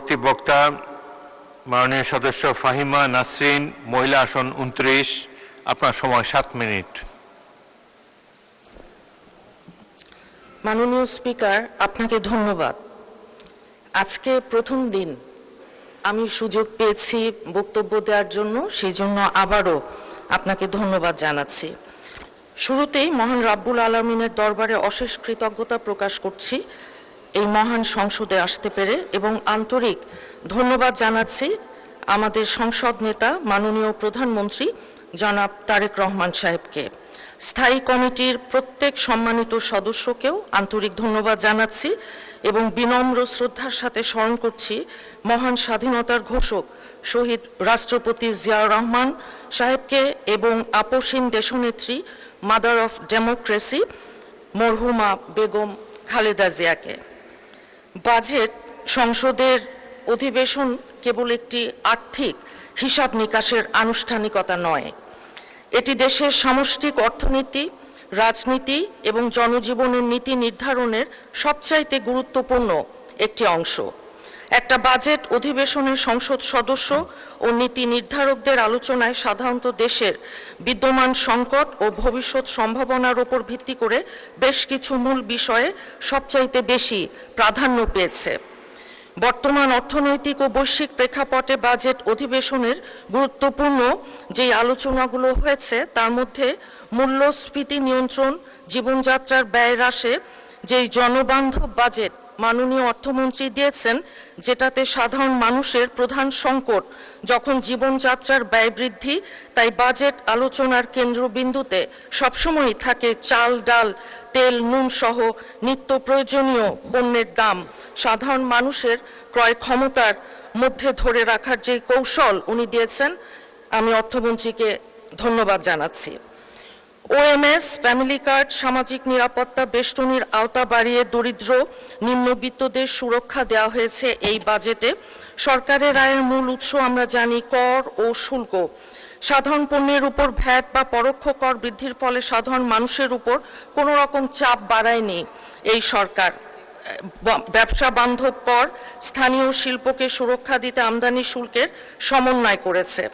পরবর্তী বক্তা মাননীয় সদস্য ফাহিমা নাসরিন, মহিলা আসন 29। আপনার সময় 7 মিনিট। মাননীয় স্পিকার, আপনাকে ধন্যবাদ। আজকে প্রথম দিন আমি সুযোগ পেয়েছি বক্তব্য দেওয়ার জন্য, সেই জন্য আবারও আপনাকে ধন্যবাদ জানাচ্ছি। শুরুতেই মহান রাব্বুল আলামিনের দরবারে অশেষ কৃতজ্ঞতা প্রকাশ করছি এই মহান সংসদে আসতে পেরে, এবং আন্তরিক ধন্যবাদ জানাচ্ছি আমাদের সংসদ নেতা মাননীয় প্রধানমন্ত্রী জনাব তারেক রহমান সাহেবকে। স্থায়ী কমিটির প্রত্যেক সম্মানিত সদস্যকেও আন্তরিক ধন্যবাদ জানাচ্ছি এবং বিনম্র শ্রদ্ধার সাথে স্মরণ করছি মহান স্বাধীনতার ঘোষক শহীদ রাষ্ট্রপতি জিয়াউর রহমান সাহেবকে এবং আপসহীন দেশনেত্রী মাদার অফ ডেমোক্রেসি মরহুমা বেগম খালেদা জিয়াকে। বাজেট সংসদের অধিবেশন কেবল একটি আর্থিক হিসাব নিকাশের আনুষ্ঠানিকতা নয়, এটি দেশের সামষ্টিক অর্থনীতি, রাজনীতি এবং জনজীবনের নীতি নির্ধারণের সবচাইতে গুরুত্বপূর্ণ একটি অংশ। একটা বাজেট অধিবেশনের সংসদ সদস্য ও নীতি নির্ধারকদের আলোচনায় সাধারণত দেশের বিদ্যমান সংকট ও ভবিষ্যৎ সম্ভাবনার উপর ভিত্তি করে বেশ কিছু মূল বিষয়ে সবচাইতে বেশি প্রাধান্য পেয়েছে। বর্তমান অর্থনৈতিক ও বৈশ্বিক প্রেক্ষাপটে বাজেট অধিবেশনের গুরুত্বপূর্ণ যে আলোচনাগুলো হয়েছে তার মধ্যে মূল্যস্ফীতি নিয়ন্ত্রণ, জীবনযাত্রার ব্যয় হ্রাসে যেই জনবান্ধব বাজেট মাননীয় অর্থমন্ত্রী দিয়েছেন, যেটাতে সাধারণ মানুষের প্রধান সংকট যখন জীবনযাত্রার ব্যয় বৃদ্ধি, তাই বাজেট আলোচনার কেন্দ্রবিন্দুতে সবসময়ই থাকে চাল, ডাল, তেল, নুন সহ নিত্য প্রয়োজনীয় পণ্যের দাম সাধারণ মানুষের ক্রয় ক্ষমতার মধ্যে ধরে রাখার যে কৌশল উনি দিয়েছেন, আমি অর্থমন্ত্রীকে ধন্যবাদ জানাচ্ছি। ওএমএস, ফ্যামিলি কার্ড, সামাজিক নিরাপত্তা বেষ্টনীর আওতা বাড়িয়ে দরিদ্র নিম্নবিত্তদের সুরক্ষা দেওয়া হয়েছে এই বাজেটে। সরকারের আয়ের মূল উৎস আমরা জানি কর ও শুল্ক। সাধারণ পণ্যের উপর ভ্যাট বা পরোক্ষ কর বৃদ্ধির ফলে সাধারণ মানুষের উপর কোনো রকম চাপ বাড়ায়নি এই সরকার। ব্যবসা বান্ধব কর, স্থানীয় শিল্পকে সুরক্ষা দিতে আমদানি শুল্কের সমন্বয় করেছে।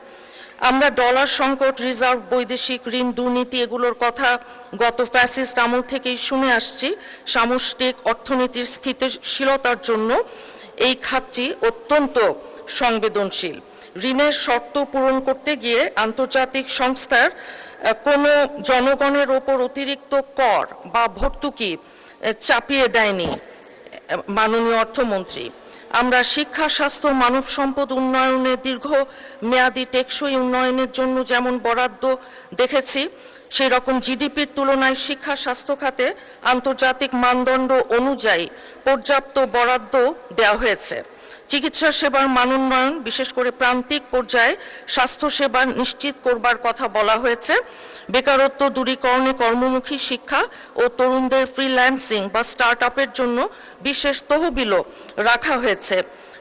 আমরা ডলার সংকট, রিজার্ভ, বৈদেশিক ঋণ, দুর্নীতি এগুলোর কথা গত ফ্যাসিস্ট আমল থেকেই শুনে আসছি। সামষ্টিক অর্থনীতির স্থিতিশীলতার জন্য এই খাতটি অত্যন্ত সংবেদনশীল। ঋণের শর্ত পূরণ করতে গিয়ে আন্তর্জাতিক সংস্থার কোনো জনগণের ওপর অতিরিক্ত কর বা ভর্তুকি চাপিয়ে দেয়নি মাননীয় অর্থমন্ত্রী। আমরা শিক্ষা, স্বাস্থ্য, মানব সম্পদ উন্নয়নে দীর্ঘ মেয়াদী টেকসই উন্নয়নের জন্য যেমন বরাদ্দ দেখেছি, সেই রকম জিডিপির তুলনায় শিক্ষা স্বাস্থ্য খাতে আন্তর্জাতিক মানদণ্ড অনুযায়ী পর্যাপ্ত বরাদ্দ দেওয়া হয়েছে। চিকিৎসা সেবার মান উন্নয়ন, বিশেষ করে প্রান্তিক পর্যায়ে স্বাস্থ্য সেবা নিশ্চিত করবার কথা বলা হয়েছে। বেকারত্ব দূরীকরণে কর্মমুখী শিক্ষা ও তরুণদের ফ্রিল্যান্সিং বা স্টার্ট আপের জন্য বিশেষ তহবিলও রাখা হয়েছে।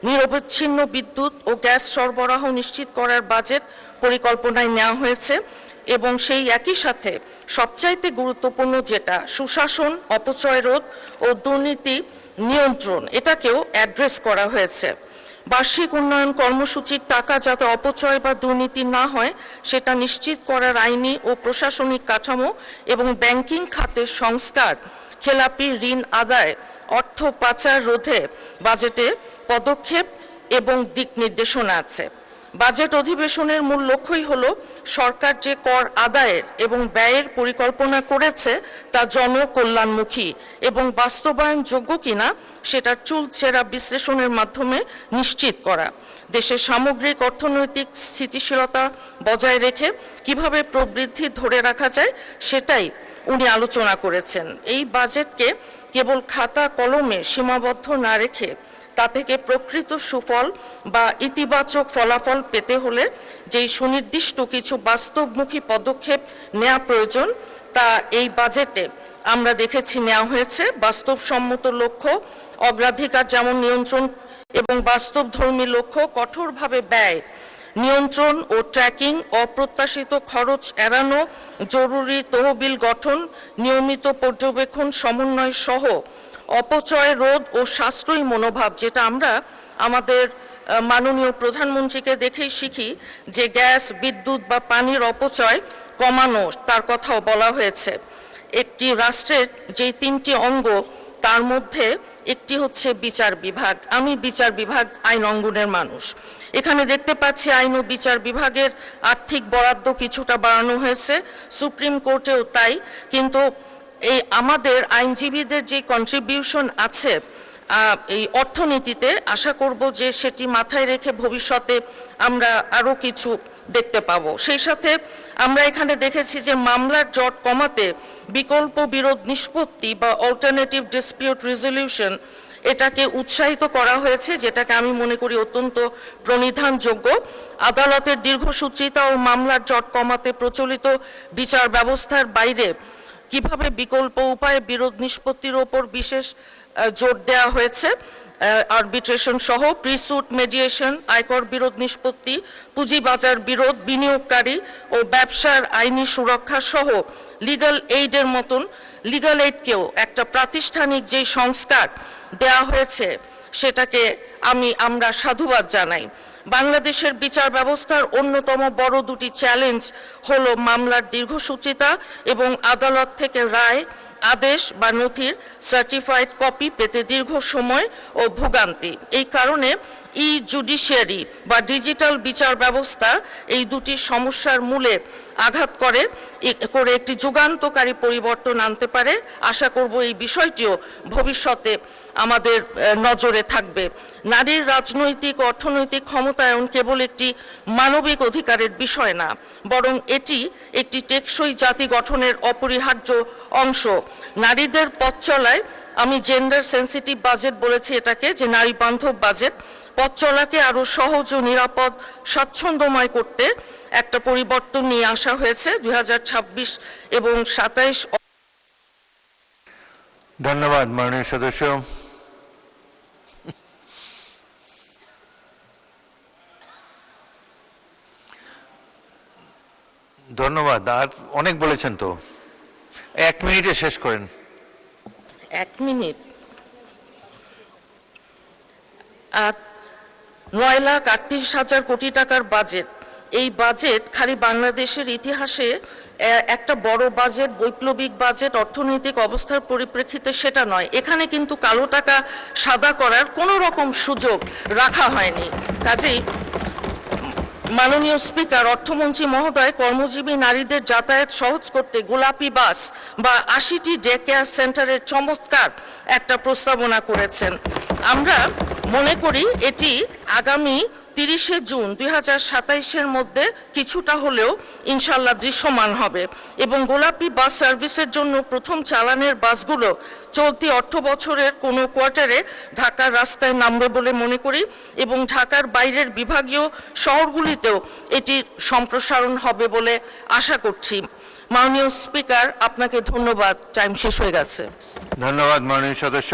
নিরবচ্ছিন্ন বিদ্যুৎ ও গ্যাস সরবরাহ নিশ্চিত করার বাজেট পরিকল্পনায় নেওয়া হয়েছে এবং সেই একই সাথে সবচাইতে গুরুত্বপূর্ণ যেটা সুশাসন, অপচয় রোধ ও দুর্নীতি নিয়ন্ত্রণ, এটাকেও অ্যাড্রেস করা হয়েছে। বার্ষিক উন্নয়ন কর্মসূচির টাকা যাতে অপচয় বা দুর্নীতি না হয় সেটা নিশ্চিত করার আইনি ও প্রশাসনিক কাঠামো এবং ব্যাংকিং খাতের সংস্কার, খেলাপি ঋণ আদায়, অর্থ পাচার রোধে বাজেটে পদক্ষেপ এবং দিক নির্দেশনা আছে। বাজেট অধিবেশনের মূল লক্ষ্যই হলো সরকার যে কর আদায়ের এবং ব্যয়ের পরিকল্পনা করেছে তা জনকল্যাণমুখী এবং বাস্তবায়নযোগ্য কিনা সেটার চুলচেরা বিশ্লেষণের মাধ্যমে নিশ্চিত করা। দেশের সামগ্রিক অর্থনৈতিক স্থিতিশীলতা বজায় রেখে কিভাবে প্রবৃদ্ধি ধরে রাখা যায় সেটাই উনি আলোচনা করেছেন। এই বাজেটকে কেবল খাতা কলমে সীমাবদ্ধ না রেখে তা থেকে প্রকৃত সুফল বা ইতিবাচক ফলাফল পেতে হলে যেই সুনির্দিষ্ট কিছু বাস্তবমুখী পদক্ষেপ নেওয়া প্রয়োজন তা এই বাজেটে আমরা দেখেছি নেওয়া হয়েছে। বাস্তবসম্মত লক্ষ্য, অগ্রাধিকার যেমন নিয়ন্ত্রণ এবং বাস্তবধর্মী লক্ষ্য, কঠোরভাবে ব্যয় নিয়ন্ত্রণ ও ট্র্যাকিং, অপ্রত্যাশিত খরচ এড়ানো, জরুরি তহবিল গঠন, নিয়মিত পর্যবেক্ষণ সমন্বয় সহ অপচয় রোধ ও সাশ্রয়ী মনোভাব, যেটা আমরা আমাদের মাননীয় প্রধানমন্ত্রীকে দেখেই শিখি যে গ্যাস, বিদ্যুৎ বা পানির অপচয় কমানো তার কথাও বলা হয়েছে। একটি রাষ্ট্রের যে 3টি অঙ্গ, তার মধ্যে একটি হচ্ছে বিচার বিভাগ। আমি বিচার বিভাগ আইন অঙ্গনের মানুষ। এখানে দেখতে পাচ্ছি আইন ও বিচার বিভাগের আর্থিক বরাদ্দ কিছুটা বাড়ানো হয়েছে, সুপ্রিম কোর্টেও তাই। কিন্তু এই আমাদের আইনজীবীদের যে কন্ট্রিবিউশন আছে এই অর্থনীতিতে, আশা করব যে সেটি মাথায় রেখে ভবিষ্যতে আমরা আরও কিছু দেখতে পাবো। সেই সাথে আমরা এখানে দেখেছি যে মামলার জট কমাতে বিকল্প বিরোধ নিষ্পত্তি বা অল্টারনেটিভ ডিসপিউট রেজলিউশন এটাকে উৎসাহিত করা হয়েছে, যেটাকে আমি মনে করি অত্যন্ত প্রণিধানযোগ্য। আদালতের দীর্ঘসূত্রিতা ও মামলার জট কমাতে প্রচলিত বিচার ব্যবস্থার বাইরে কিভাবে বিকল্প উপায়ে বিরোধ নিষ্পত্তির ওপর বিশেষ জোর দেওয়া হয়েছে। আরবিট্রেশন সহ প্রিস্যুট মেডিয়েশন, আয়কর বিরোধ নিষ্পত্তি, পুঁজিবাজার বিরোধ, বিনিয়োগকারী ও ব্যবসার আইনি সুরক্ষা সহ লিগ্যাল এইডের মতন লিগ্যাল এইডকেও একটা প্রাতিষ্ঠানিক যে সংস্কার দেওয়া হয়েছে সেটাকে আমরা সাধুবাদ জানাই। বাংলাদেশের বিচার ব্যবস্থার অন্যতম বড় দুটি চ্যালেঞ্জ হলো মামলার দীর্ঘসূত্রিতা এবং আদালত থেকে রায়, আদেশ বা নথির সার্টিফাইড কপি পেতে দীর্ঘ সময় ও ভোগান্তি। এই কারণে ই জুডিশিয়ারি বা ডিজিটাল বিচার ব্যবস্থা এই দুটি সমস্যার মূলে আঘাত করে একটি যুগান্তকারী পরিবর্তন আনতে পারে। আশা করব এই বিষয়টিও ভবিষ্যতে আমাদের নজরে থাকবে। নারীর রাজনৈতিক অর্থনৈতিক ক্ষমতায়ন কেবল একটি মানবিক অধিকারের বিষয় না, বরং এটি একটি টেকসই জাতি গঠনের অপরিহার্য অংশ। নারীদের পথ চলায়, আমি জেন্ডার সেন্সিটিভ বাজেট বলেছি এটাকে, যে নারী বান্ধব বাজেট, পথ চলাকে আরো সহজ ও নিরাপদ স্বাচ্ছন্দ্যময় করতে একটা পরিবর্তন নিয়ে আসা হয়েছে 2026 এবং 27। ধন্যবাদ মাননীয় সদস্য। ধন্যবাদ। আর অনেক বলেছেন তো, 1 মিনিটে শেষ করেন। 1 মিনিট। 9,38,000 কোটি টাকার বাজেট। এই বাজেট খালি বাংলাদেশের ইতিহাসে একটা বড় বাজেট, বৈপ্লবিক বাজেট, অর্থনৈতিক অবস্থার পরিপ্রেক্ষিতে সেটা নয়। এখানে কিন্তু কালো টাকা সাদা করার কোনো রকম সুযোগ রাখা হয়নি। কাজেই মাননীয় স্পিকার, অর্থমন্ত্রী মহোদয় কর্মজীবী নারীদের যাতায়াত সহজ করতে গোলাপি বাস বা 80টি ডে কেয়ার সেন্টারের চমৎকার একটা প্রস্তাবনা করেছেন। আমরা মনে করি এটি আগামী 30শে জুন 2027-এর মধ্যে কিছুটা হলেও ইনশাল্লাহ দৃশ্যমান হবে এবং গোলাপি বাস সার্ভিসের জন্য প্রথম চালানের বাসগুলো চলতি অর্থ বছরের কোনো কোয়ার্টারে ঢাকার রাস্তায় নামবে বলে মনে করি এবং ঢাকার বাইরের বিভাগীয় শহরগুলিতেও এটির সম্প্রসারণ হবে বলে আশা করছি। মাননীয় স্পিকার, আপনাকে ধন্যবাদ। টাইম শেষ হয়ে গেছে। ধন্যবাদ মাননীয় সদস্য।